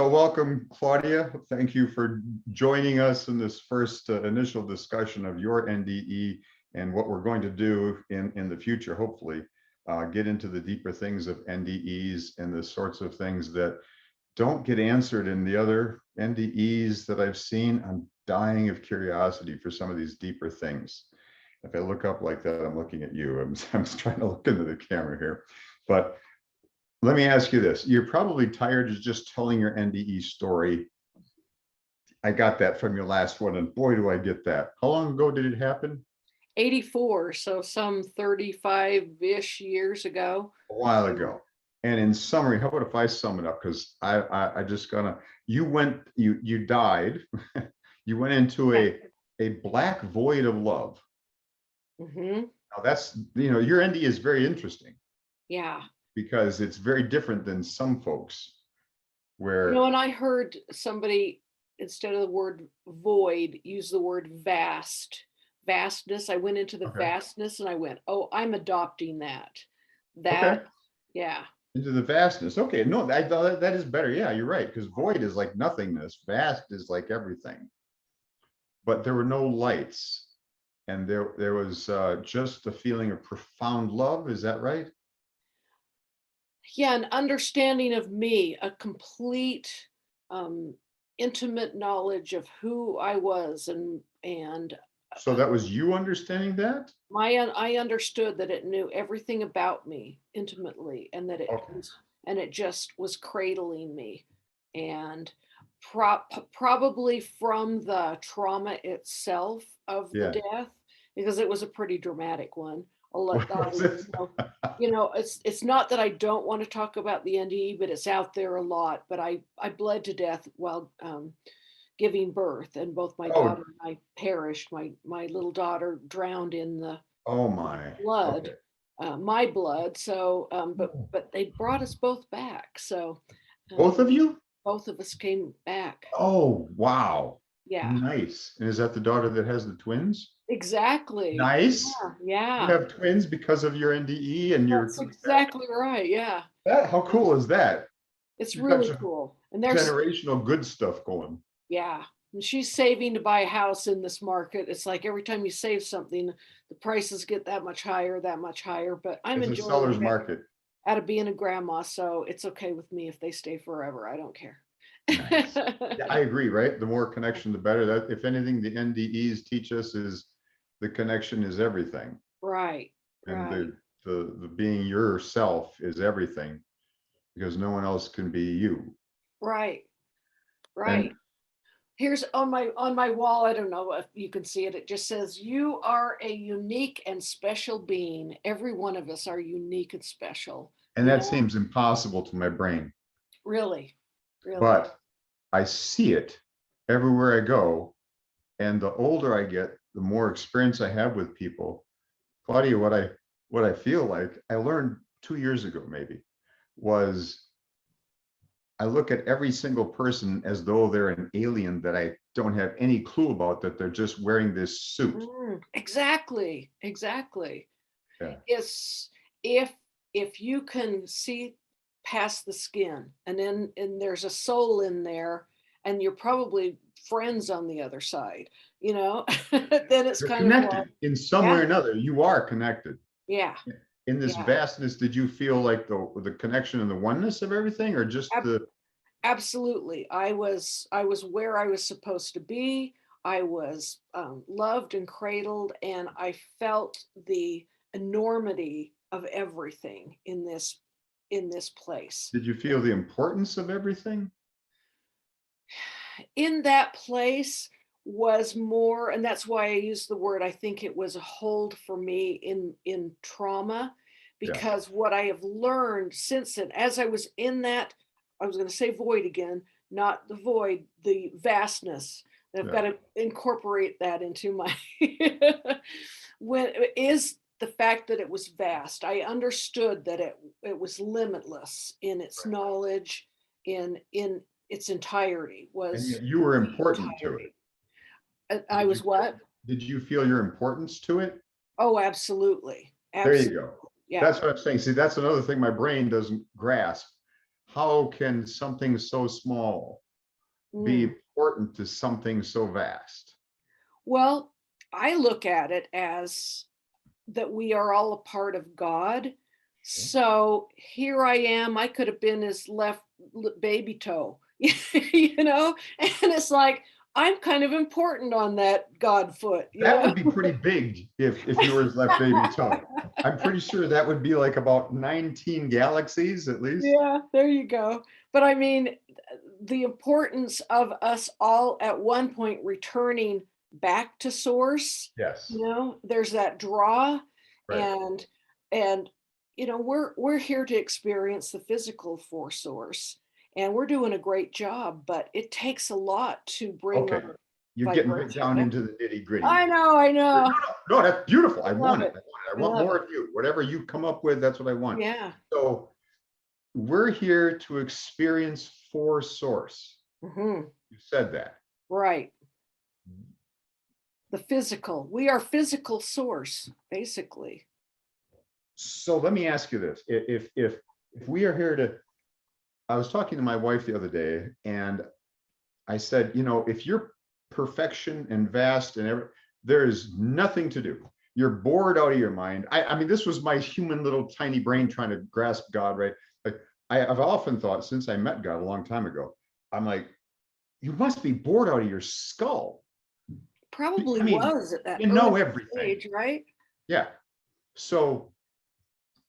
So welcome, Claudia. Thank you for joining us in this first initial discussion of your NDE and what we're going to do in the future, hopefully, get into the deeper things of NDEs and the sorts of things that don't get answered in the other NDEs that I've seen. I'm dying of curiosity for some of these deeper things. If I look up like that, I'm looking at you. I'm trying to look into the camera here. But let me ask you this. You're probably tired of just telling your NDE story. I got that from your last one, and boy, do I get that. How long ago did it happen? 84, so some 35-ish years ago. A while ago. And in summary, how about if I sum it up? Because I just gonna, you died, you went into a black void of love. Mm-hmm. Now that's, your NDE is very interesting. Yeah. Because it's very different than some folks where. And I heard somebody, instead of the word void, use the word vastness. I went into the vastness and I went, oh, I'm adopting that. Okay. Yeah. Into the vastness. Okay, no, I thought that is better. Yeah, you're right, because void is like nothingness. Vast is like everything. But there were no lights, and there was just the feeling of profound love. Is that right? Yeah, an understanding of me, a complete intimate knowledge of who I was, and so that was you understanding that? I understood that it knew everything about me intimately, and that it just was cradling me, and probably from the trauma itself of the death, because it was a pretty dramatic one. It's not that I don't want to talk about the NDE, but it's out there a lot. But I bled to death while giving birth, and both my daughter and I perished. My little daughter drowned in the blood, my blood. So, but they brought us both back. So, both of you? Both of us came back. Oh, wow. Yeah. Nice. And is that the daughter that has the twins? Exactly. Nice. Yeah. You have twins because of your NDE and your. That's exactly right. Yeah. How cool is that? It's really cool. And there's generational good stuff going. Yeah. And she's saving to buy a house in this market. It's like every time you save something, the prices get that much higher. But I'm enjoying a seller's market. Out of being a grandma, so it's okay with me if they stay forever. I don't care. Nice. Yeah, I agree, right? The more connection, the better. That, if anything, the NDEs teach us is the connection is everything. Right. And the being yourself is everything, because no one else can be you. Right. Right. Here's on my wall, I don't know if you can see it. It just says, "You are a unique and special being. Every one of us are unique and special." And that seems impossible to my brain. Really? But I see it everywhere I go. And the older I get, the more experience I have with people. Claudia, what I feel like I learned 2 years ago, maybe, was I look at every single person as though they're an alien that I don't have any clue about, that they're just wearing this suit. Exactly. Yeah. It's if you can see past the skin, and there's a soul in there, and you're probably friends on the other side, then it's kind of connected in some way or another. You are connected. Yeah. In this vastness, did you feel like the connection and the oneness of everything, or just the? Absolutely. I was where I was supposed to be. I was loved and cradled, and I felt the enormity of everything in this place. Did you feel the importance of everything? In that place was more, and that's why I use the word, I think it was a hold for me in trauma, because what I have learned since then, as I was in that, I was going to say void again, not the void, the vastness. I've got to incorporate that into my is the fact that it was vast. I understood that it was limitless in its knowledge, in its entirety. And you were important to it. I was what? Did you feel your importance to it? Oh, absolutely. There you go. Yeah. That's what I'm saying. See, that's another thing my brain doesn't grasp. how can something so small be Mm. important to something so vast? Well, I look at it as that we are all a part of God. So here I am. I could have been his left baby toe, you know, and it's like I'm kind of important on that God foot, you That know. would be pretty big if you were his left baby toe. I'm pretty sure that would be like about 19 galaxies at least. Yeah, there you go. But I mean, the importance of us all at one point returning back to source, Yes, you know, there's that draw right. and and you know, we're here to experience the physical for source and we're doing a great job, but it takes a lot to bring Okay. our You're getting right vibration down back. into the nitty gritty. I know, I No, know. no, no, that's beautiful. I I love want it. it. I want it. I I want love more it. of you. Whatever you come up with, that's what I want. Yeah. So we're here to experience for source. Hmm. You said that. Right. The physical. We are physical source, basically. So let me ask you this. If we are here to, I was talking to my wife the other day and I said, you know, if you're perfection and vast and there is nothing to do. You're bored out of your mind. I mean, this was my human little tiny brain trying to grasp God, right? Like I've often thought since I met God a long time ago, I'm like, you must be bored out of your skull. Probably I mean, was at that you early know everything. age, right? Yeah. So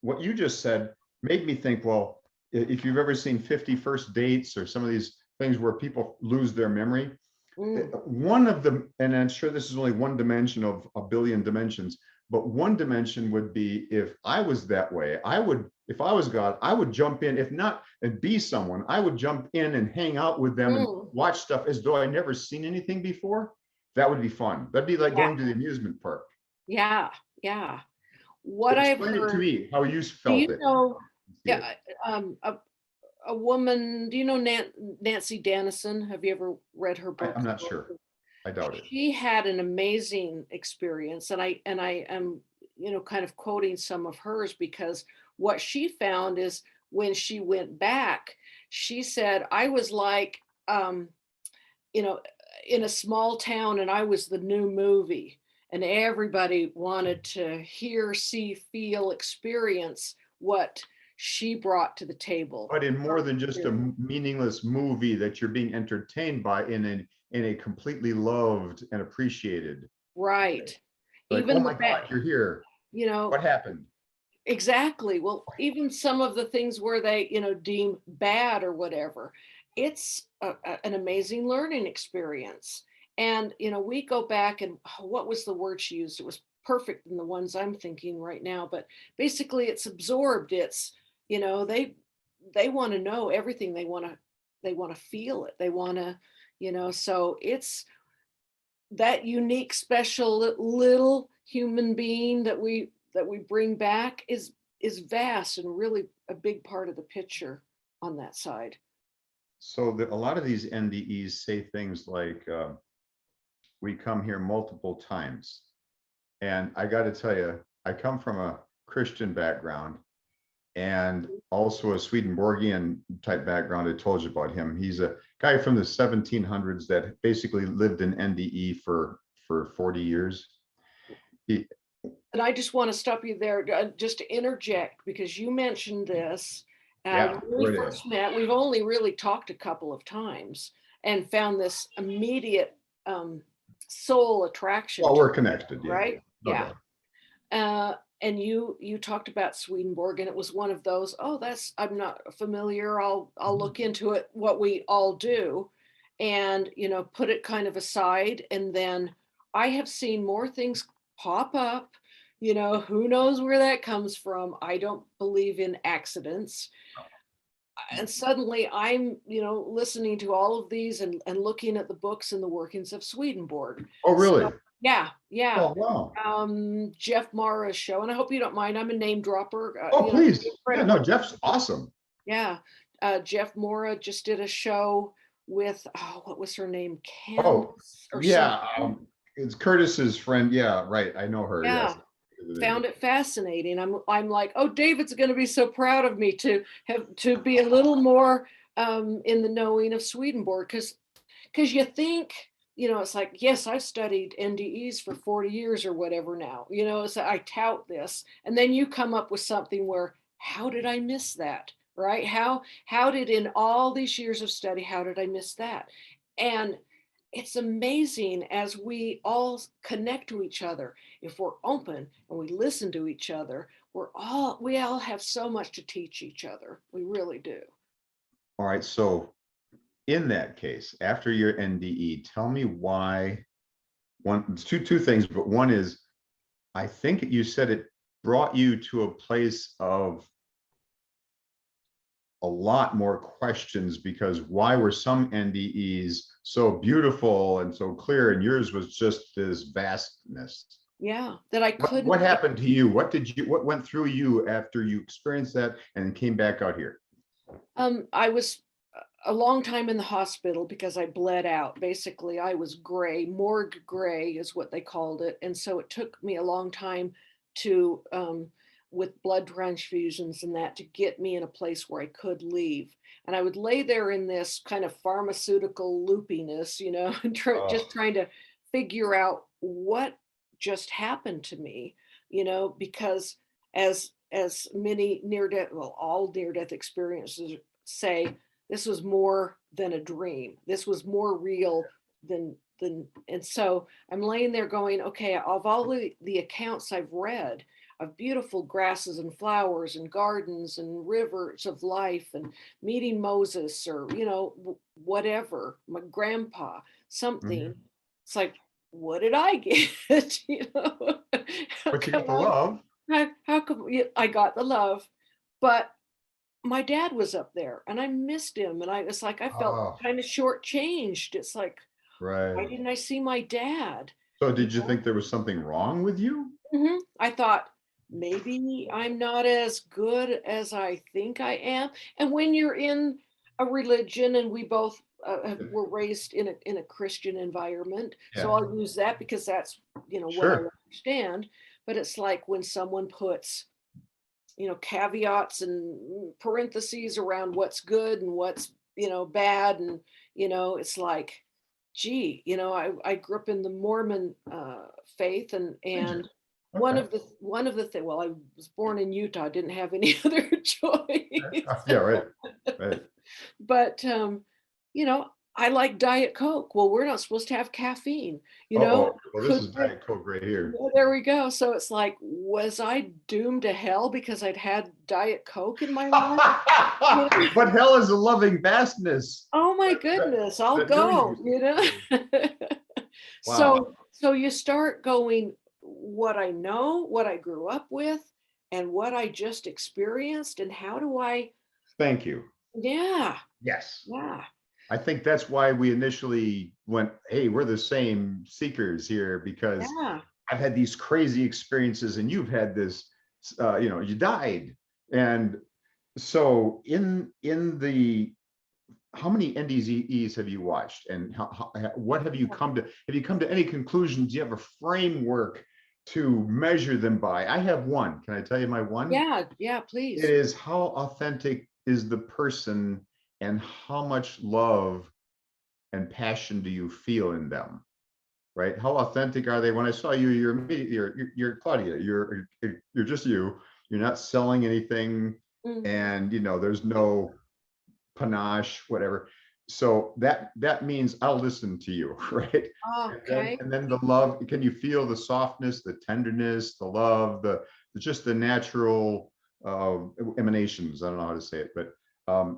what you just said made me think, well, if you've ever seen 50 First Dates or some of these things where people lose their memory, Mm, one of them, and I'm sure this is only one dimension of a billion dimensions, but one dimension would be if I was that way, I would, if I was God, I would jump in, if not and be someone, I would jump in and hang out with them and mm. watch stuff as though I never seen anything before. That would be fun. That'd be like Yeah, going to the amusement park. yeah, yeah. What I've Explain it to heard, me how you do felt you it. know, See it. yeah, a woman, do you know Nancy Dennison? Have you ever read her I'm books? not sure. I doubt it. She had an amazing experience, and I am, you know, kind of quoting some of hers because what she found is when she went back, she said, I was like, you know, in a small town and I was the new movie and everybody wanted to hear, see, feel, experience what she brought to the table. But in Her more than just a experience. meaningless movie that you're being entertained by in a completely loved and appreciated way. Right. Like, oh Even the my bad, God, you're here. you know, What happened? exactly. Well, even some of the things where they, you know, deem bad or whatever, it's an amazing learning experience. And, you know, we go back and oh, what was the word she used? It was perfect in the ones I'm thinking right now, but basically it's absorbed. It's, you know, they want to know everything. They want to feel it. They want to, you know, so it's that unique, special little human being that we bring back is vast and really a big part of the picture on that side. So a lot of these NDEs say things like, we come here multiple times. And I got to tell you, I come from a Christian background and also a Swedenborgian type background. I told you about him. He's a guy from the 1700s that basically lived in NDE for 40 years. He, And I just want to stop you there just to interject because you mentioned this. yeah, When we go ahead. first met, we've only really talked a couple of times and found this immediate soul attraction Well, to we're each connected. other, Yeah, right? yeah, no Yeah. doubt. And you talked about Swedenborg, and it was one of those. Oh, that's I'm not familiar. I'll Mhm. look into it. What we all do, and you know, put it kind of aside. And then I have seen more things pop up. You know, who knows where that comes from? I don't believe in accidents. And suddenly I'm, you know, listening to all of these and looking at the books and the workings of Swedenborg. Oh, So really? yeah, yeah. Oh, wow. Jeff Mara's show, and I hope you don't mind. I'm a name dropper. Oh, You know, please. Yeah, no, incredible. Jeff's awesome. Yeah, Jeff Mora just did a show with oh, what was her name, Oh, Candace or yeah. something. It's Curtis's friend. Yeah, right. I know her. Yeah, Yes. found it fascinating. I'm like, oh, David's going to be so proud of me to be a little more in the knowing of Swedenborg, because you think, it's like, yes, I've studied NDEs for 40 years or whatever now, so I tout this, and then you come up with something where, how did I miss that? Right? How did, in all these years of study, how did I miss that? And it's amazing as we all connect to each other. If we're open and we listen to each other, we all have so much to teach each other. We really do. All right. So in that case, after your NDE, tell me why. Two things, but one is, I think you said it brought you to a place of a lot more questions, because why were some NDEs so beautiful and so clear and yours was just this vastness? Yeah, that I couldn't. What happened to you? What went through you after you experienced that and came back out here? I was a long time in the hospital because I bled out. Basically, I was gray, morgue gray is what they called it. And so it took me a long time to, with blood transfusions and that, to get me in a place where I could leave. And I would lay there in this kind of pharmaceutical loopiness, and just trying to figure out what just happened to me, because as many near death, well, all near death experiences say, this was more than a dream. This was more real than, and so I'm laying there going, okay, of all the accounts I've read of beautiful grasses and flowers and gardens and rivers of life and meeting Moses, or, whatever, my grandpa, something, it's like, what did I get? But you got the love. How come I got the love, but my dad was up there and I missed him. And I was like, I felt kind of shortchanged. It's like, why Right. didn't I see my dad? So did you think there was something wrong with you? I thought, maybe I'm not as good as I think I am. And when you're in a religion, and we both were raised in a Christian environment, so Yeah. I'll use that because that's, what I Sure. understand. But it's like when someone puts, caveats and parentheses around what's good and what's, bad. And, it's like, gee, I grew up in the Mormon faith, Did you? and Okay. one of the things, well, I was born in Utah, didn't have any other choice. Yeah, right. Right. But I like Diet Coke. Well, we're not supposed to have caffeine, Oh, well, this could is there, Diet Coke right here. well, there we go. So it's like, was I doomed to hell because I'd had Diet Coke in my life? But hell is a loving vastness Oh my that, goodness, I'll that knew go, you. Wow. So you start going, what I know, what I grew up with, and what I just experienced, and how do I, Thank you. yeah, Yes. yeah, I think that's why we initially went, hey, we're the same seekers here, because yeah. I've had these crazy experiences and you've had this, you died. And so in the, how many NDEs have you watched, and what have you come to? Have you come to any conclusions? Do you have a framework to measure them by? I have one. Can I tell you my one? Yeah, yeah, It please. is, how authentic is the person and how much love and passion do you feel in them? Right? How authentic are they? When I saw you, you're Claudia. You're just you. You're not selling anything, Mm. and there's no panache, whatever. So that means I'll listen to you, right? Okay. And then the love. Can you feel the softness, the tenderness, the love, just the natural emanations? I don't know how to say it, but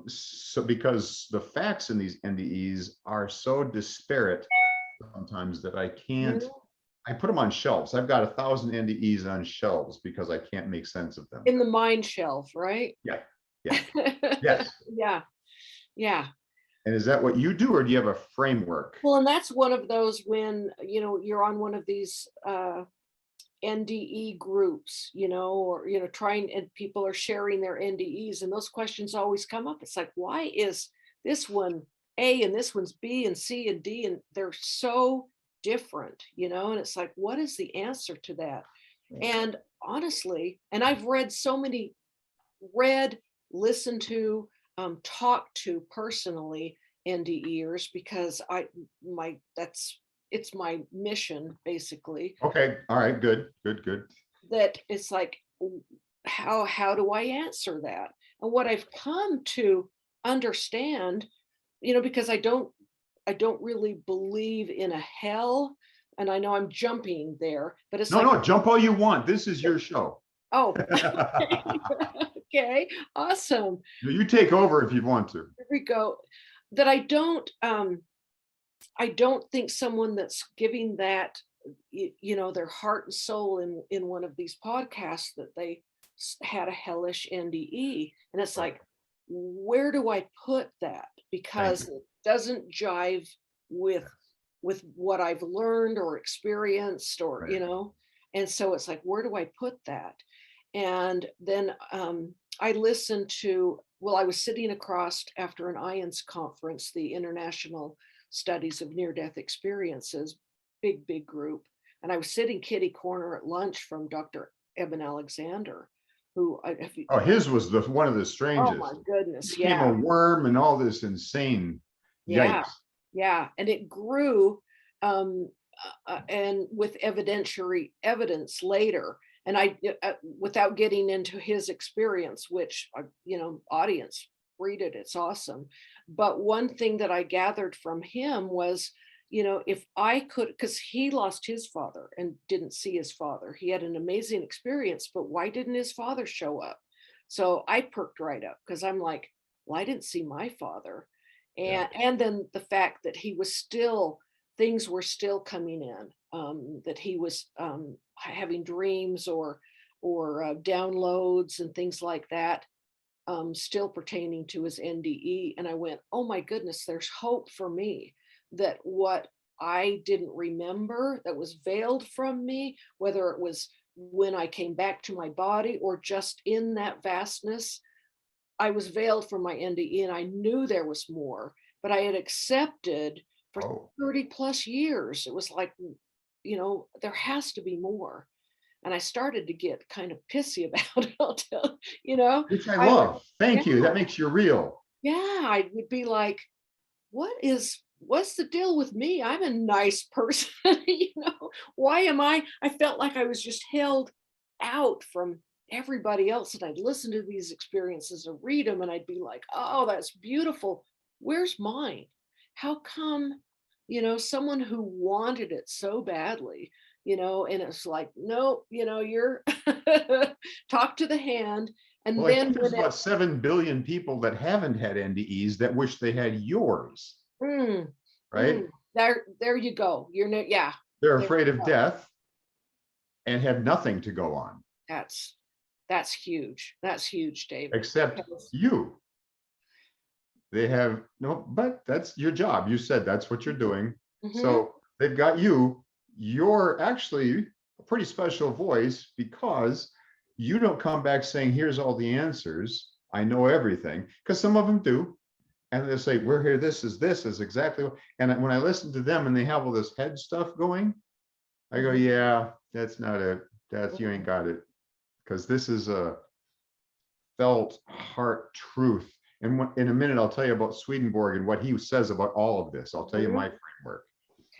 so because the facts in these NDEs are so disparate sometimes that I can't. Mhm. I put them on shelves. I've got 1,000 NDEs on shelves because I can't make sense of them. In the mind shelf, right? Yeah, yeah, yes. Yeah, yeah. And is that what you do, or do you have a framework? Well, and that's one of those when, you're on one of these NDE groups, or, trying, and people are sharing their NDEs, and those questions always come up. It's like, why is this one A and this one's B and C and D, and they're so different, and it's like, what is the answer to that? And honestly, and I've listened to, talked to personally NDEers because it's my mission basically. Okay. All right. Good. Good. Good. That it's like, how do I answer that? And what I've come to understand, because I don't really believe in a hell, and I know I'm jumping there, but it's No, like, no, jump all you want. This is your show. oh, okay, awesome. You take over if you want to. Here we go. That I don't think someone that's giving that, their heart and soul in one of these podcasts that they had a hellish NDE, and it's Right. like, where do I put that? Thank Because you. it doesn't jive with what I've learned or experienced, or Right. and so it's like, where do I put that? And then I listened to, well, I was sitting across after an IANS conference, the International Studies of Near-Death Experiences, big group. And I was sitting kitty corner at lunch from Dr. Eben Alexander, who, Oh, his was one of the oh my strangest. goodness, Became a yeah, worm and all this insane. yeah, Yikes. yeah. And it grew, and with evidentiary evidence later. And without getting into his experience, which, audience, read it, it's awesome. But one thing that I gathered from him was, if I could, because he lost his father and didn't see his father. He had an amazing experience, but why didn't his father show up? So I perked right up because I'm like, well, I didn't see my father. Yeah. And then the fact that things were still coming in, that he was having dreams or downloads and things like that, still pertaining to his NDE. And I went, oh my goodness, there's hope for me, that what I didn't remember, that was veiled from me, whether it was when I came back to my body or just in that vastness, I was veiled from my NDE, and I knew there was more, but I had accepted for Oh, 30 plus years. It was like, there has to be more. And I started to get kind of pissy about it. I'll tell, which I I would, love. yeah, Thank you. That makes you real. yeah, I would be like, what's the deal with me? I'm a nice person. Why am I felt like I was just held out from everybody else. And I'd listen to these experiences or read them, and I'd be like, oh, that's beautiful. Where's mine? How come, someone who wanted it so badly, and it's like, no, you're talk to the hand. And Well, I then think there's when it, about 7 billion people that haven't had NDEs that wish they had yours, mm, right? there you go. Yeah, They're there afraid you of go. death and have nothing to go on That's that's huge. That's huge, David. except Because, you. They have no, but that's your job. You said that's what you're doing. mhm, So they've got you. You're actually a pretty special voice because you don't come back saying, here's all the answers. I know everything. Because some of them do. And they say, we're here. This is exactly what. And when I listen to them and they have all this head stuff going, I go, mhm, yeah, that's not it. That's you ain't mhm, got it. Because this is a felt heart truth. And in a minute, I'll tell you about Swedenborg and what he says about all of this. I'll tell you mhm. my framework.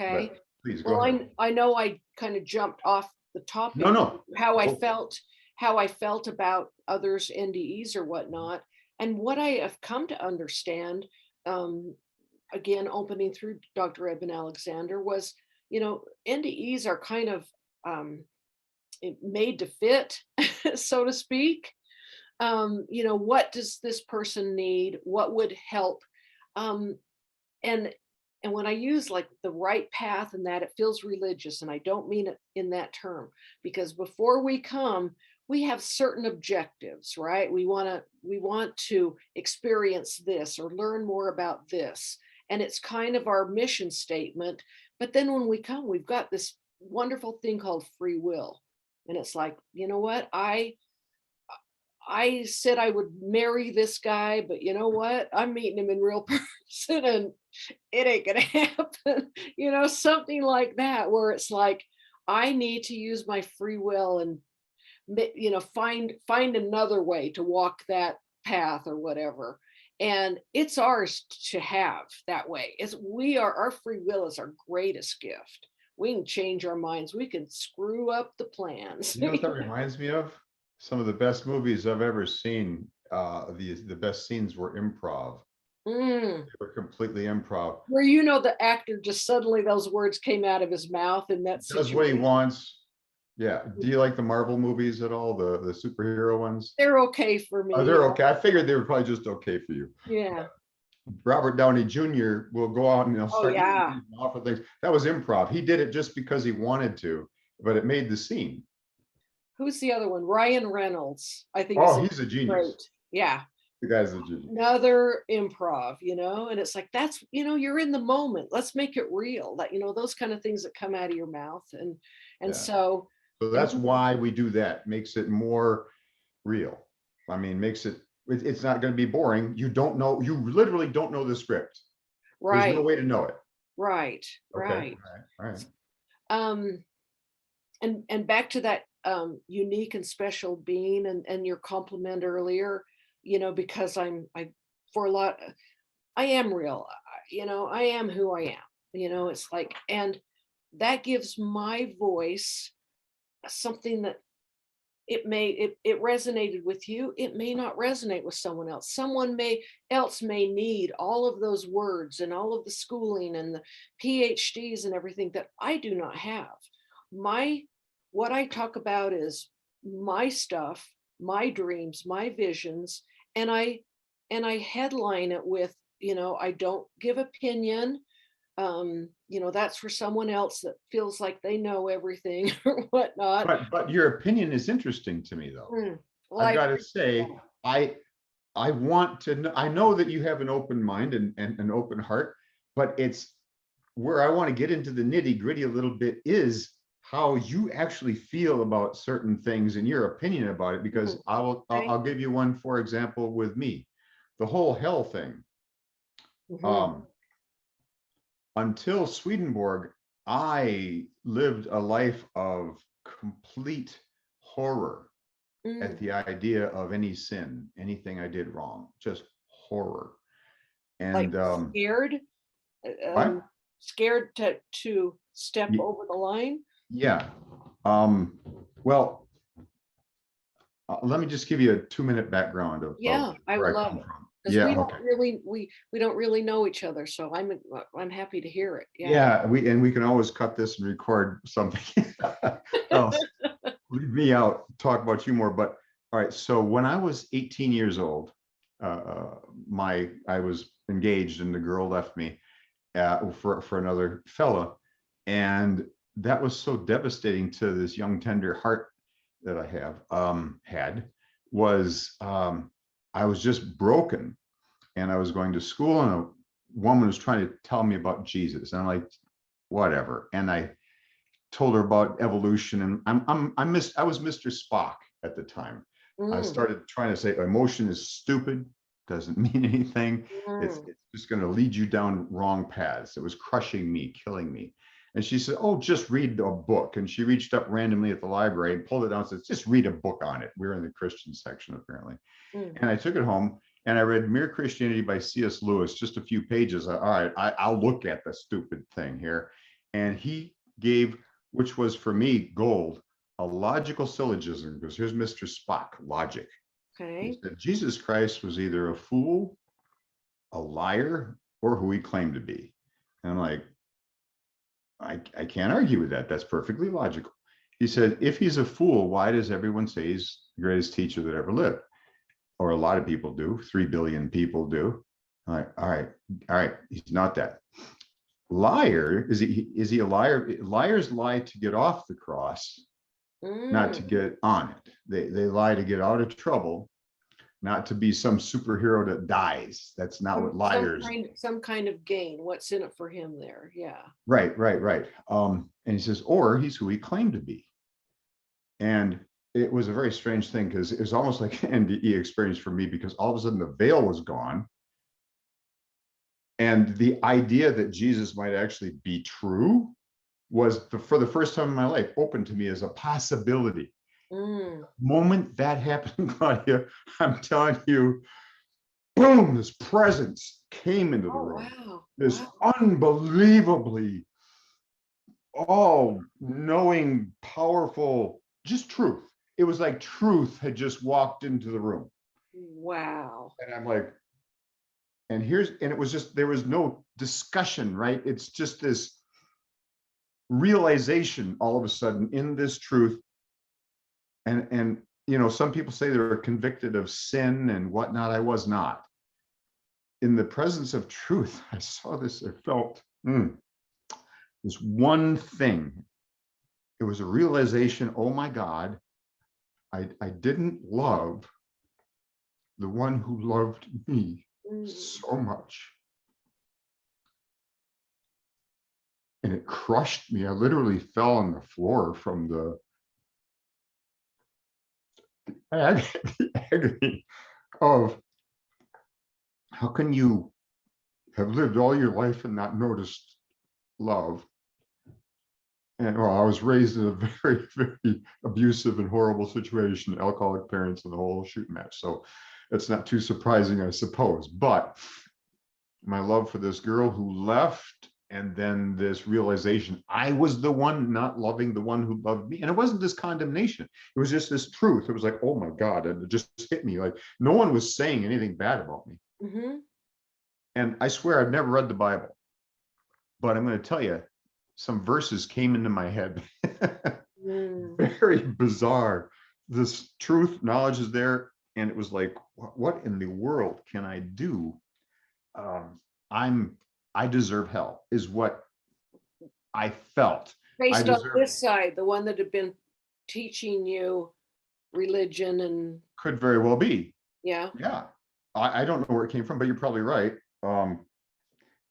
Okay. But please go Well, ahead. I know I kind of jumped off the No, topic, no. how I Go for it. felt, how I felt about others' NDEs or whatnot. And what I have come to understand, um, again, opening through Dr. Eben Alexander, was, NDEs are kind of made to fit, so to speak. What does this person need? What would help? Um, and and when I use like the right path and that, it feels religious, and I don't mean it in that term, because before we come, we have certain objectives, right? We want to experience this or learn more about this, and it's kind of our mission statement. But then when we come, we've got this wonderful thing called free will, and it's like, you know what, I said I would marry this guy, but you know what? I'm meeting him in real person, and it ain't gonna happen. Something like that, where it's like, I need to use my free will and find another way to walk that path or whatever. And it's ours to have that way. Our free will is our greatest gift. We can change our minds. We can screw up the plans. You know what that reminds me of? Some of the best movies I've ever seen. The best scenes were improv. Mm. They were completely improv. Where the actor just suddenly those words came out of his mouth in that Does what he situation. wants. Yeah. Do you like the Marvel movies at all? The superhero ones? They're okay for Oh, me. they're okay. I figured they were probably just okay for you. Yeah. Robert Downey Jr. will go out and he'll Oh start yeah. offer things. That was improv. He did it just because he wanted to, but it made the scene. Who's the other one? Ryan Reynolds, I think is Oh, he's a genius. great. Yeah. The guy's a genius. Another improv, and it's like that's you're in the moment. Let's make it real. That those kind of things that come out of your mouth, and Yeah. so So that's why we do that. Makes it more real. I mean, it's not going to be boring. You literally don't know the script. There's no right, way to know it. right, Okay. right. All right. Um, and back to that unique and special being, and your compliment earlier, because for a lot, I am real. I am who I am. It's like, and that gives my voice something that it resonated with you. It may not resonate with someone else. Someone may need all of those words and all of the schooling and the PhDs and everything that I do not have. What I talk about is my stuff, my dreams, my visions, and I headline it with, I don't give opinion. That's for someone else that feels like they know everything or whatnot. But your opinion is interesting to me, though. Well, I've I got to appreciate say, that. I want to know. I know that you have an open mind and an open heart, but it's where I want to get into the nitty gritty a little bit is how you actually feel about certain things and your opinion about it. Because Okay. I'll give you one, for example, with me, the whole hell thing. Mhm. Until Swedenborg, I lived a life of complete horror at Mm. the idea of any sin, anything I did wrong, just horror. Like And scared, what? scared to step over the line. Yeah. Um, well, let me just give you a 2-minute background of Yeah, I would where I love come it from. because Yeah. we don't Okay. really we don't really know each other, so I'm happy to hear it. Yeah. Yeah. We can always cut this and record something else. Leave me out, talk about you more. But all right. So when I was 18 years old, I was engaged and the girl left me for another fella, and that was so devastating to this young tender heart that I had was I was just broken, and I was going to school, and a woman was trying to tell me about Jesus, and I'm like, whatever, and I told her about evolution, and I was Mr. Spock at the time. I Mm, started trying to say emotion is stupid, doesn't mean anything. mm. It's just going to lead you down wrong paths. It was crushing me, killing me. And she said, "Oh, just read a book." And she reached up randomly at the library and pulled it out and said, "Just read a book on it." We were in the Christian section apparently. Mm. And I took it home and I read Mere Christianity by C.S. Lewis, just a few pages. All right, I'll look at the stupid thing here. And he gave, which was for me gold, a logical syllogism, because here's Mr. Spock, logic. He Okay. said Jesus Christ was either a fool, a liar, or who he claimed to be. And I'm like, I can't argue with that. That's perfectly logical. He said, if he's a fool, why does everyone say he's the greatest teacher that ever lived? Or a lot of people do, 3 billion people do. I'm like, all right, he's not that. Liar, is he a liar? Liars lie to get off the cross, not Mm. to get on it. They lie to get out of trouble, not to be some superhero that dies. That's not what liars. Some kind of gain. What's in it for him there? Yeah. Right. And he says, or he's who he claimed to be. And it was a very strange thing because it was almost like an NDE experience for me, because all of a sudden the veil was gone. And the idea that Jesus might actually be true was for the first time in my life open to me as a possibility. Mm. Moment that happened, Claudia, I'm telling you, boom, this presence came into the Oh, room. wow. This Wow. unbelievably all knowing, powerful, just truth. It was like truth had just walked into the room. Wow. And I'm like, and it was just, there was no discussion, right? It's just this realization all of a sudden in this truth. And some people say they were convicted of sin and whatnot. I was not. In the presence of truth, I saw this, I felt this one thing. It was a realization, oh my God, I didn't love the one who loved me so much. And it crushed me. I literally fell on the floor from the agony of how can you have lived all your life and not noticed love? And well, I was raised in a very, very abusive and horrible situation, alcoholic parents and the whole shoot match. So it's not too surprising, I suppose. But my love for this girl who left, and then this realization I was the one not loving the one who loved me. And it wasn't this condemnation. It was just this truth. It was like, oh my God. And it just hit me like no one was saying anything bad about me. Mm-hmm. And I swear I've never read the Bible, but I'm going to tell you, some verses came into my head. Very bizarre. This truth, knowledge is there. And it was like, what in the world can I do? I deserve hell, is what I felt. Based on this side, the one that had been teaching you religion and could very well be. yeah. Yeah. I don't know where it came from, but you're probably right.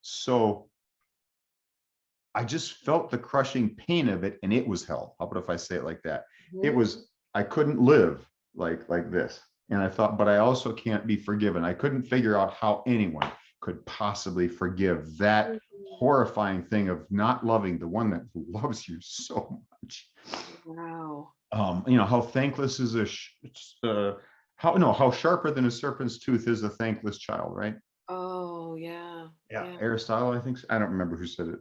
So I just felt the crushing pain of it, and it was hell. How about if I say it like that? It was, I couldn't live like this. And I thought, but I also can't be forgiven. I couldn't figure out how anyone could possibly forgive that horrifying thing of not loving the one that loves you so much. Wow. How thankless is how sharper than a serpent's tooth is a thankless child, right? Oh, yeah. Yeah. Aristotle, I think. I don't remember who said it.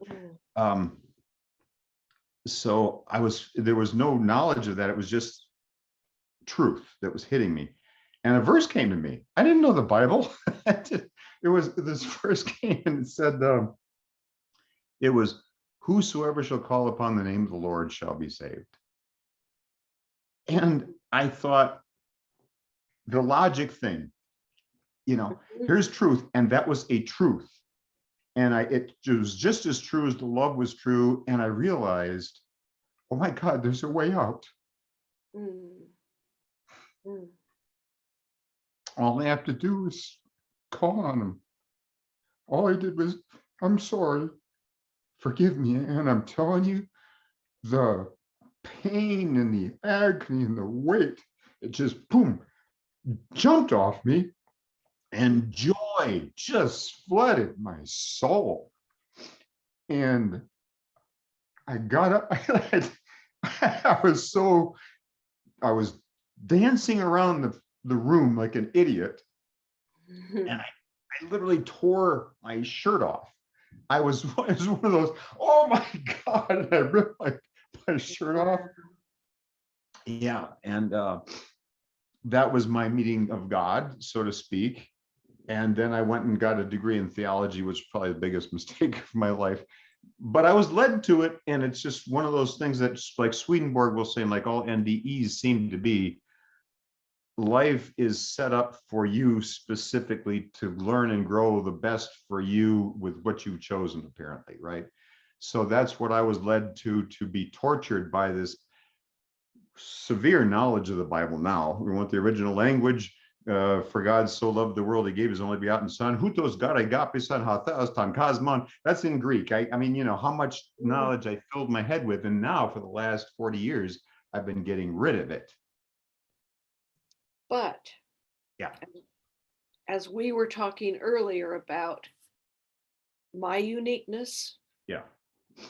So there was no knowledge of that. It was just truth that was hitting me. And a verse came to me. I didn't know the Bible. This verse came and it said, it was, whosoever shall call upon the name of the Lord shall be saved. And I thought, the logic thing, here's truth. And that was a truth. And it was just as true as the love was true. And I realized, oh my God, there's a way out. All I have to do is call on him. All I did was, I'm sorry, forgive me. And I'm telling you, the pain and the agony and the weight, it just boom, jumped off me. And joy just flooded my soul. And I got up, I was dancing around the room like an idiot. And I literally tore my shirt off. It was one of those, oh my God, and I ripped my shirt off. Yeah. And that was my meeting of God, so to speak. And then I went and got a degree in theology, which was probably the biggest mistake of my life. But I was led to it. And it's just one of those things that, like Swedenborg will say, and like all NDEs seem to be, life is set up for you specifically to learn and grow the best for you with what you've chosen, apparently, right? So that's what I was led to be tortured by this severe knowledge of the Bible. Now we want the original language. For God so loved the world, he gave his only begotten son. Hutos God agape son hatheos tan kosmon. That's in Greek. I mean, how much knowledge I filled my head with. And now for the last 40 years, I've been getting rid of it. But yeah, as we were talking earlier about my uniqueness, yeah,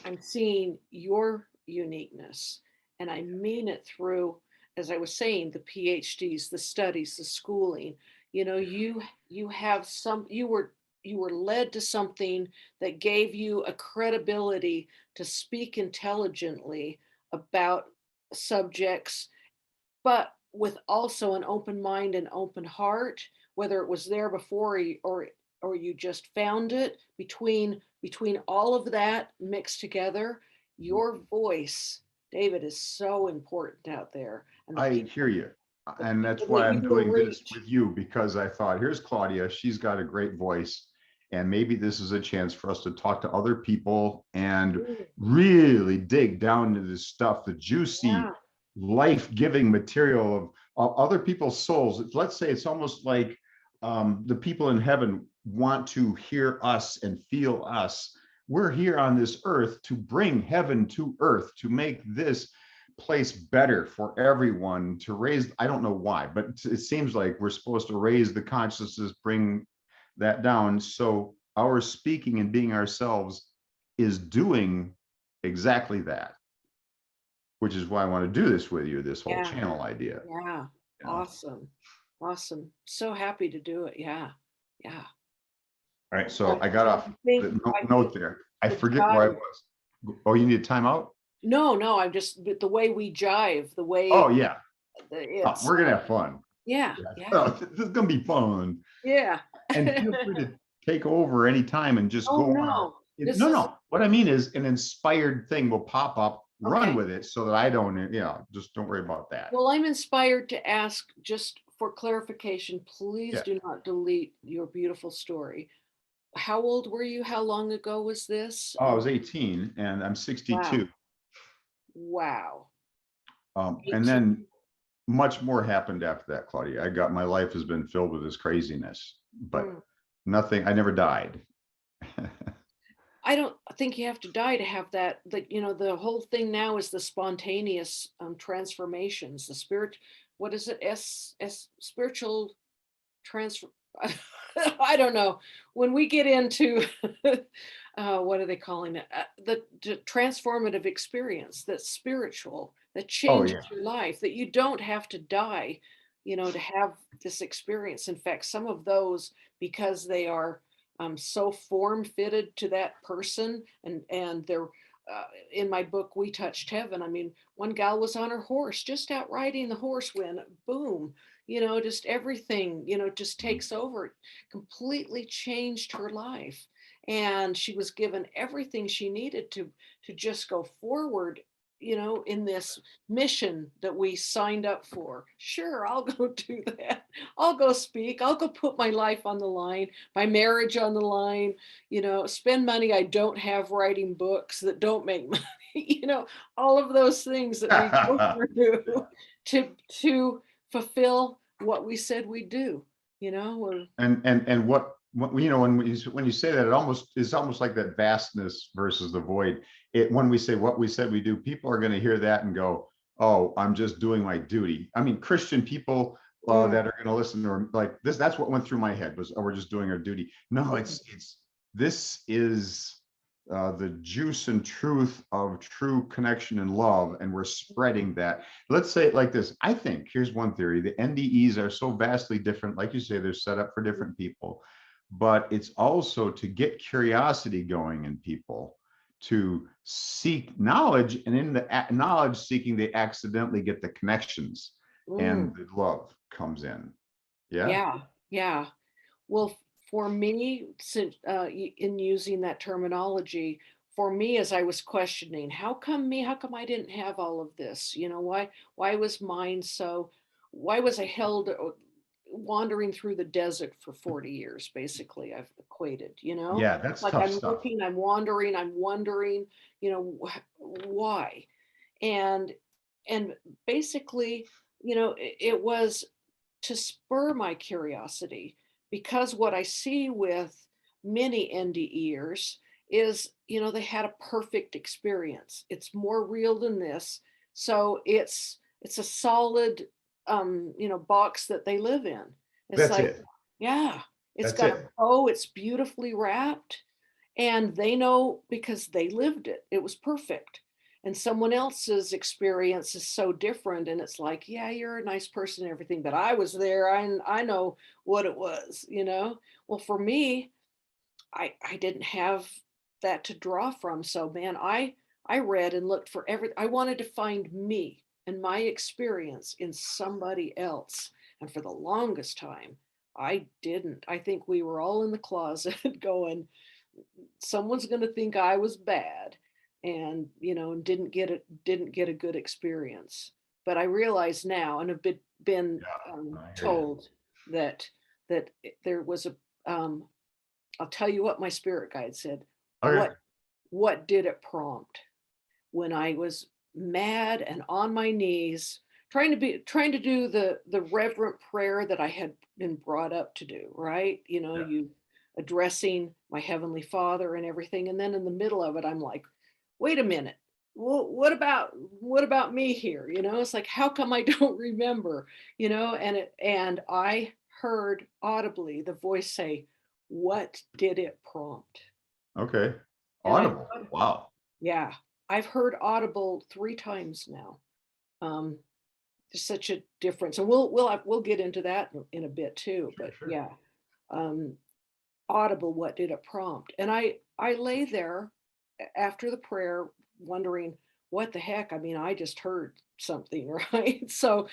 I'm seeing your uniqueness, and I mean it through, as I was saying, the PhDs, the studies, the schooling. You know, you have some, you were led to something that gave you a credibility to speak intelligently about subjects, but with also an open mind and open heart, whether it was there before or you just found it. Between all of that mixed together, your voice, David, is so important out there, and I hear you. the And that's people why that I'm you will doing this reach. with you, because I thought, here's Claudia. She's got a great voice. And maybe this is a chance for us to talk to other people and Mm, really dig down into this stuff, the juicy, yeah, life-giving material of other people's souls. Let's say it's almost like the people in heaven want to hear us and feel us. We're here on this earth to bring heaven to earth, to make this place better for everyone, to raise, I don't know why, but it seems like we're supposed to raise the consciousness, bring that down. So our speaking and being ourselves is doing exactly that, which is why I want to do this with you, this whole yeah, channel idea. yeah. You know? Awesome. Awesome. So happy to do it. Yeah. Yeah. All right, I so I got off think the I think note there. I the forget where I jive. was. Oh, you need a timeout? No, no, I'm just but the way we jive, the Oh way yeah. Oh, it's we're gonna have fun. yeah, Yeah. yeah, Oh, this is gonna be fun. yeah. And feel free to take over anytime and just Oh go on no, this no, is no. What I mean is an inspired thing will pop up, run okay. with it so that I don't, just don't worry about that. Well, I'm inspired to ask just for clarification, please Yeah. do not delete your beautiful story. How old were you? How long ago was this? Oh, I was 18 and I'm 62. Wow. Wow. And 18. then much more happened after that, Claudia. My life has been filled with this craziness, but Mm. nothing, I never died. I don't think you have to die to have that. The whole thing now is the spontaneous transformations, the spirit. What is it? Spiritual transfer. I don't know. When we get into what are they calling it? The transformative experience that's spiritual, that Oh yeah. changes your life, that you don't have to die, to have this experience. In fact, some of those, because they are so form fitted to that person, and they're in my book, We Touched Heaven. I mean, one gal was on her horse, just out riding the horse when boom, just everything, just takes over, completely changed her life. And she was given everything she needed to just go forward, in this mission that we signed up for. Sure, I'll go do that. I'll go speak. I'll go put my life on the line, my marriage on the line, spend money I don't have writing books that don't make money, all of those things that we go through to fulfill what we said we'd do, or And what when you say that, it's almost like that vastness versus the void. When we say what we said we do, people are going to hear that and go, oh, I'm just doing my duty. I mean, Christian people mm, that are going to listen or like this, that's what went through my head was, oh, we're just doing our duty. No, mm, it's this is the juice and truth of true connection and love, and we're spreading that. Let's say it like this. I think here's one theory: the NDEs are so vastly different. Like you say, they're set up for different people, but it's also to get curiosity going in people, to seek knowledge, and in the knowledge seeking, they accidentally get the connections, and mm. the love comes in. Yeah. Yeah, yeah. Well, for me, since in using that terminology, for me, as I was questioning, how come me? How come I didn't have all of this? Why was mine so? Why was I held wandering through the desert for 40 years? Basically, I've equated. Yeah, that's Like tough I'm stuff. looking, I'm wandering, I'm wondering. Why? And and basically, it was to spur my curiosity, because what I see with many NDEers is, they had a perfect experience. It's more real than this. So it's a solid box that they live in. It's That's like, it. yeah, it's That's got a it. bow, it's beautifully wrapped, And they know because they lived it. It was perfect. And someone else's experience is so different. And it's like, yeah, you're a nice person and everything, but I was there. I know what it was, you know? Well, for me, I didn't have that to draw from. So man, I read and looked for I wanted to find me and my experience in somebody else. And for the longest time, I didn't. I think we were all in the closet going, someone's going to think I was bad, and and didn't get a good experience. But I realize now, and have been Yeah, I hear you. told that there was a I'll tell you what my spirit guide said. Okay. What did it prompt when I was mad and on my knees trying to do the reverent prayer that I had been brought up to do, right? Yeah. You addressing my heavenly Father and everything, and then in the middle of it I'm like, "Wait a minute. Well, what about me here?" It's like, how come I don't remember? And I heard audibly the voice say, "What did it prompt?" Okay. And I Audible. thought, Wow. yeah, I've heard audible 3 times now. Um, there's such a difference, and we'll get into that in a bit too. Sure, But sure. yeah, um, audible. What did it prompt? And I lay there after the prayer, wondering what the heck. I mean, I just heard something, right? So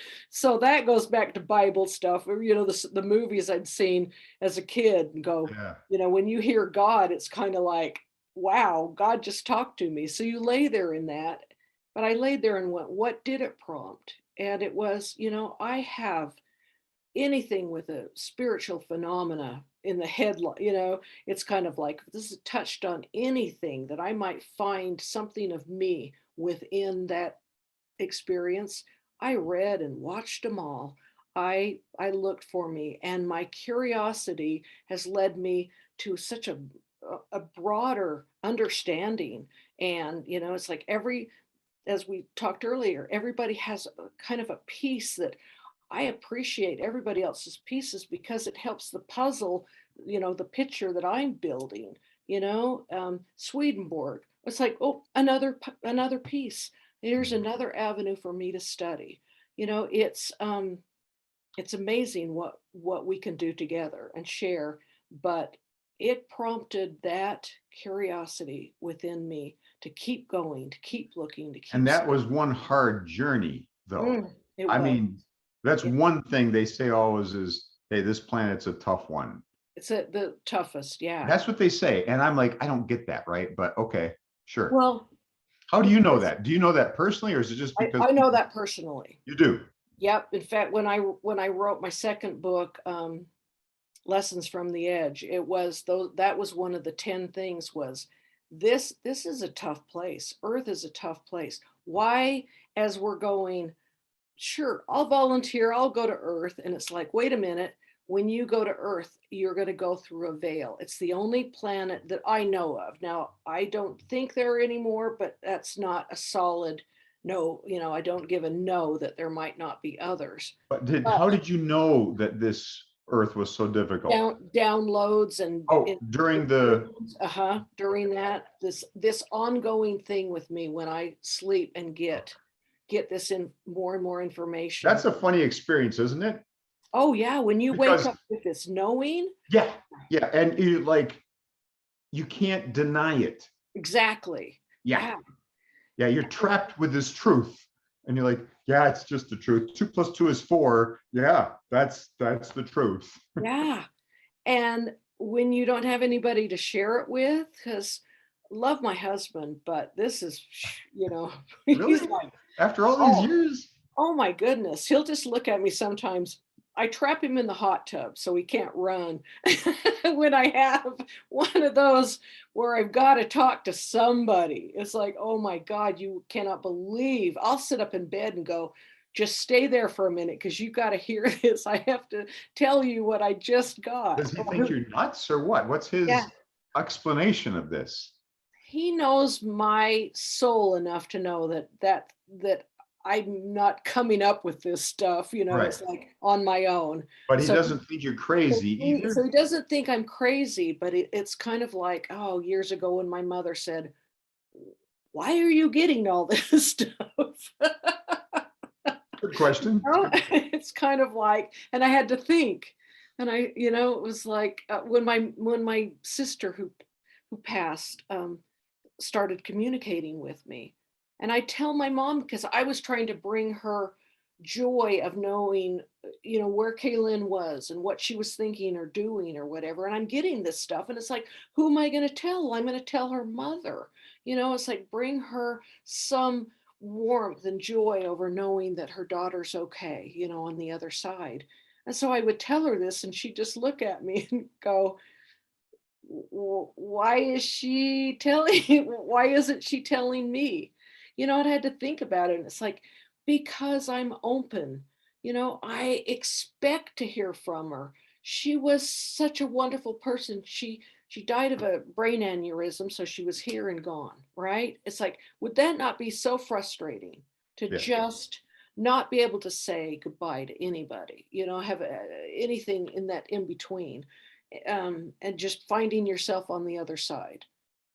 that goes back to Bible stuff. Or, the movies I'd seen as a kid, and go, Yeah. when you hear God, it's kind of like, wow, God just talked to me. So you lay there in that. But I laid there and went, what did it prompt? And it was, I have anything with a spiritual phenomena in the headline, it's kind of like, if this is touched on anything that I might find something of me within that experience. I read and watched them all. I looked for me, and my curiosity has led me to such a broader understanding. And it's like, as we talked earlier, everybody has a kind of a piece that I appreciate everybody else's pieces, because it helps the puzzle, the picture that I'm building. Swedenborg. It's like, oh, another piece. Here's Mhm. another avenue for me to study. It's amazing what we can do together and share. But it prompted that curiosity within me to keep going, to keep looking, to And keep. that was one hard journey, though. It I was. mean, that's It, one thing they say always is, hey, this planet's a tough one. it's the toughest, yeah. That's what they say. And I'm like, I don't get that, right? But okay, sure. Well, How do you know because that? Do you know that personally, or is it just because I know people, that personally. you do? Yep. In fact, when I wrote my second book, Lessons from the Edge, it was those that was one of the 10 things. Was this is a tough place. Earth is a tough place. Why, as we're going, sure, I'll volunteer, I'll go to Earth. And it's like, wait a minute, when you go to Earth, you're going to go through a veil. It's the only planet that I know of. Now, I don't think there are any more, but that's not a solid no. I don't give a no that there might not be others. But But how did you know that this Earth was so difficult? downloads and Oh, during the, during that, this ongoing thing with me when I sleep and get this in more and more information. that's a funny experience, isn't it? Oh yeah, when you wake Because up with this knowing. yeah, yeah, and you like, you can't deny it. Exactly. Yeah, Yeah. yeah, you're trapped with this truth, and you're like, yeah, it's just the truth. 2 + 2 is 4. Yeah, that's the truth. Yeah. And when you don't have anybody to share it with, because love my husband, but this is, he's Really? like, After all these oh, years? oh my goodness. He'll just look at me sometimes. I trap him in the hot tub so he can't run. When I have one of those where I've got to talk to somebody, it's like, oh my God, you cannot believe. I'll sit up in bed and go, just stay there for a minute because you got to hear this. I have to tell you what I just got. Does he think you're nuts or what? What's Yeah. his explanation of this? He knows my soul enough to know that I'm not coming up with this stuff, Right. it's like on my own. But he So doesn't think you're crazy so either. he doesn't think I'm crazy, but it's kind of like, oh, years ago when my mother said, "Why are you getting all this stuff?" Good question. It's know, good. it's kind of like, and I had to think, and it was like when my sister who passed started communicating with me, and I tell my mom because I was trying to bring her joy of knowing, where Kaylin was and what she was thinking or doing or whatever, and I'm getting this stuff, and it's like, who am I going to tell? Well, I'm going to tell her mother. It's like bring her some warmth and joy over knowing that her daughter's okay, on the other side. And so I would tell her this, and she'd just look at me and go, Why is she telling, why isn't she telling me?" And I had to think about it. And it's like, because I'm open, I expect to hear from her. She was such a wonderful person. She died of a brain aneurysm, so she was here and gone, right? It's like, would that not be so frustrating to Yeah. just not be able to say goodbye to anybody, have anything in that in between, and just finding yourself on the other side.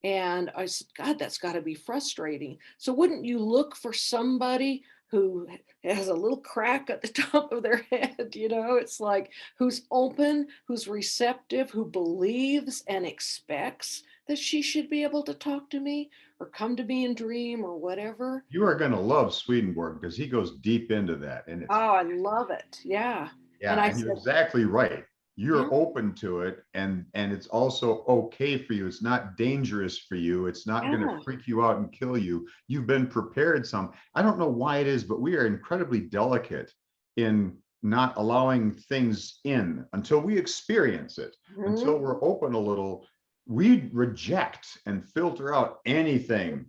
And I said, God, that's got to be frustrating. So wouldn't you look for somebody who has a little crack at the top of their head? It's like, who's open, who's receptive, who believes and expects that she should be able to talk to me or come to me in dream or whatever. You are going to love Swedenborg because he goes deep into that. And it's, Oh, I love it. Yeah. And yeah, I and you're said, exactly right. yeah, You're open to it, and it's also okay for you. It's not dangerous for you. It's not going to yeah. freak you out and kill you. You've been prepared some. I don't know why it is, but we are incredibly delicate in not allowing things in until we experience it, until Mhm. we're open a little. We reject and filter out anything.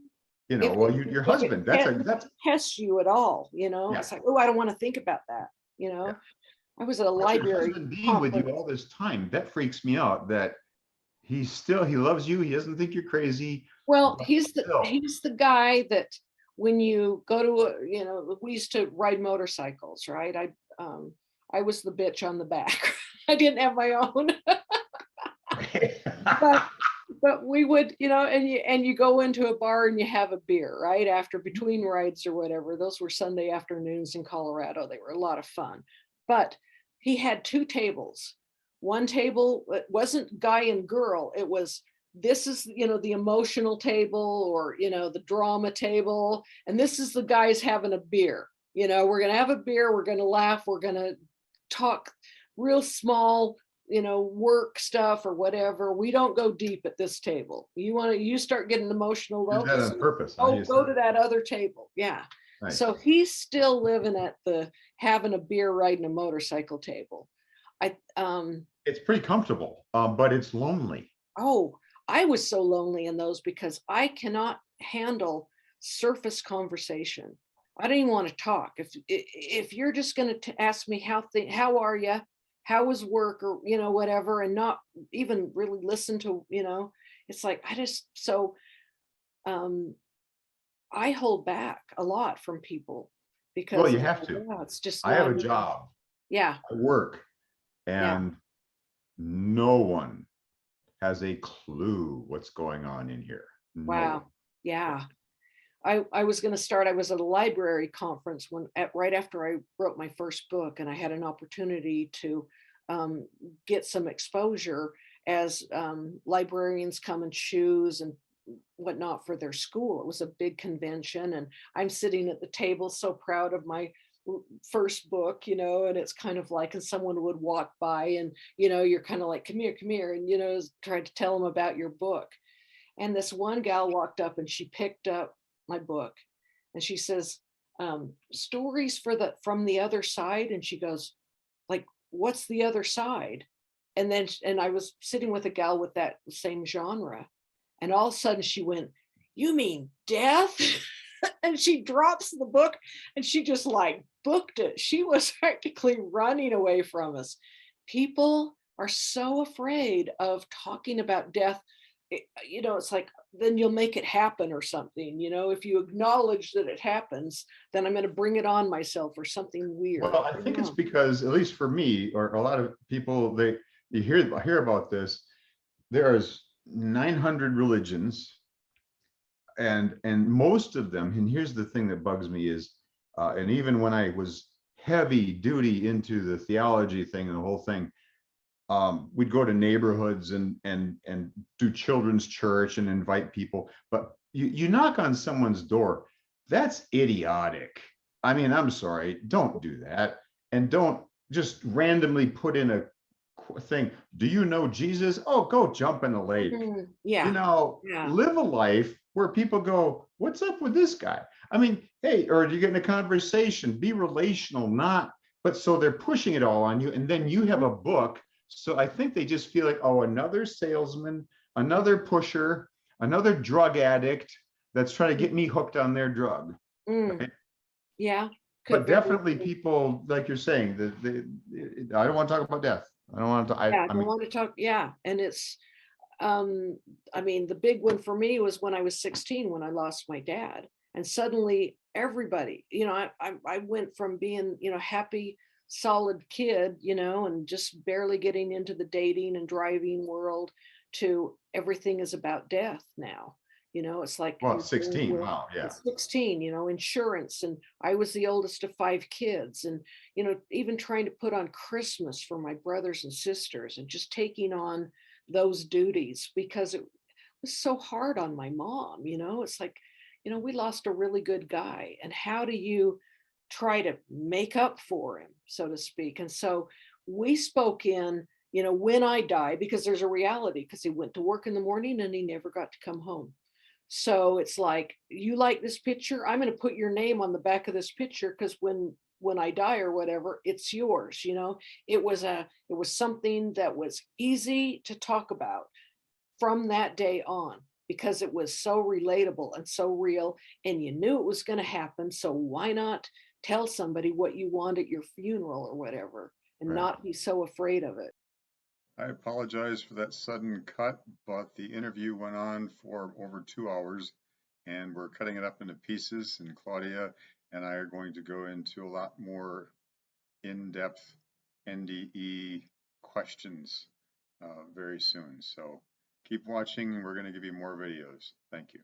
Well, your If it husband, that's tests you at all, yeah. it's like, oh, I don't want to think about that. Yeah. I was at a But your library husband being with you conference. all this time, that freaks me out that he loves you. He doesn't think you're crazy, Well, but still. he's the guy that when you go to we used to ride motorcycles, right? I was the bitch on the back. I didn't have my own, but we would, and you go into a bar and you have a beer, right? After between rides or whatever. Those were Sunday afternoons in Colorado. They were a lot of fun. But he had two tables. One table, it wasn't guy and girl. It was, this is, the emotional table, or, the drama table. And this is the guys having a beer. We're going to have a beer. We're going to laugh. We're going to talk real small, work stuff or whatever. We don't go deep at this table. You start getting emotional Did though, that just, on purpose, huh? oh, You go said. to that other table. Yeah. Nice. So he's still living at the having a beer, riding a motorcycle table. I It's pretty comfortable, but it's lonely. Oh, I was so lonely in those because I cannot handle surface conversation. I don't even want to talk. If you're just going to ask me how are you, how was work, or whatever, and not even really listen to, it's like I just so um I hold back a lot from people Well, because you it's have like, to. yeah, it's just I have not a even. job. Yeah, I work, yeah. and no one has a clue what's going on in here. No one. Wow. Yeah. I was going to start. I was at a library conference right after I wrote my first book, and I had an opportunity to um, get some exposure as librarians come and choose and whatnot for their school. It was a big convention, and I'm sitting at the table, so proud of my first book, and it's kind of like, and someone would walk by, and you're kind of like, come here, and try to tell them about your book. And this one gal walked up and she picked up my book, and she says, stories from the other side. And she goes, like, what's the other side? And I was sitting with a gal with that same genre. And all of a sudden she went, you mean death? And she drops the book and she just like booked it. She was practically running away from us. People are so afraid of talking about death. It's like then you'll make it happen or something, you know, if you acknowledge that it happens, then I'm going to bring it on myself or something weird. Well, I I don't think it's know. because, at least for me, or a lot of people, they you hear about this. There's 900 religions, and most of them. And here's the thing that bugs me is, and even when I was heavy duty into the theology thing and the whole thing, we'd go to neighborhoods and do children's church and invite people. But you knock on someone's door, that's idiotic. I mean, I'm sorry, don't do that. And don't just randomly put in a thing. Do you know Jesus? Oh, go jump in the lake. Yeah. Yeah. Live a life where people go, what's up with this guy? I mean, hey, or you get in a conversation, be relational, not, but so they're pushing it all on you. And then you have a book. So I think they just feel like, oh, another salesman, another pusher, another drug addict that's trying to get me hooked on their drug. Mm, Right? yeah. Could But very definitely well. people, like you're saying, I don't want to talk about death. I don't want to, Yeah, I I don't mean, want to talk. Yeah. And it's, um, I mean, the big one for me was when I was 16, when I lost my dad. And suddenly everybody, you know, I went from being, you know, happy, solid kid, you know, and just barely getting into the dating and driving world to everything is about death now. You know, it's like well, you're dealing 16. with Wow. at Yeah. 16, you know, insurance. And I was the oldest of 5 kids. And, you know, even trying to put on Christmas for my brothers and sisters and just taking on those duties because it was so hard on my mom, you know? It's like, you know, we lost a really good guy, and how do you try to make up for him, so to speak? And so we spoke in, you know, when I die, because there's a reality, because he went to work in the morning and he never got to come home. So it's like, you like this picture? I'm going to put your name on the back of this picture because when I die or whatever, it's yours, you know? It was something that was easy to talk about from that day on because it was so relatable and so real, and you knew it was going to happen. So why not tell somebody what you want at your funeral or whatever and Right. not be so afraid of it? I apologize for that sudden cut, but the interview went on for over 2 hours and we're cutting it up into pieces. And Claudia and I are going to go into a lot more in-depth NDE questions very soon. So keep watching. We're going to give you more videos. Thank you.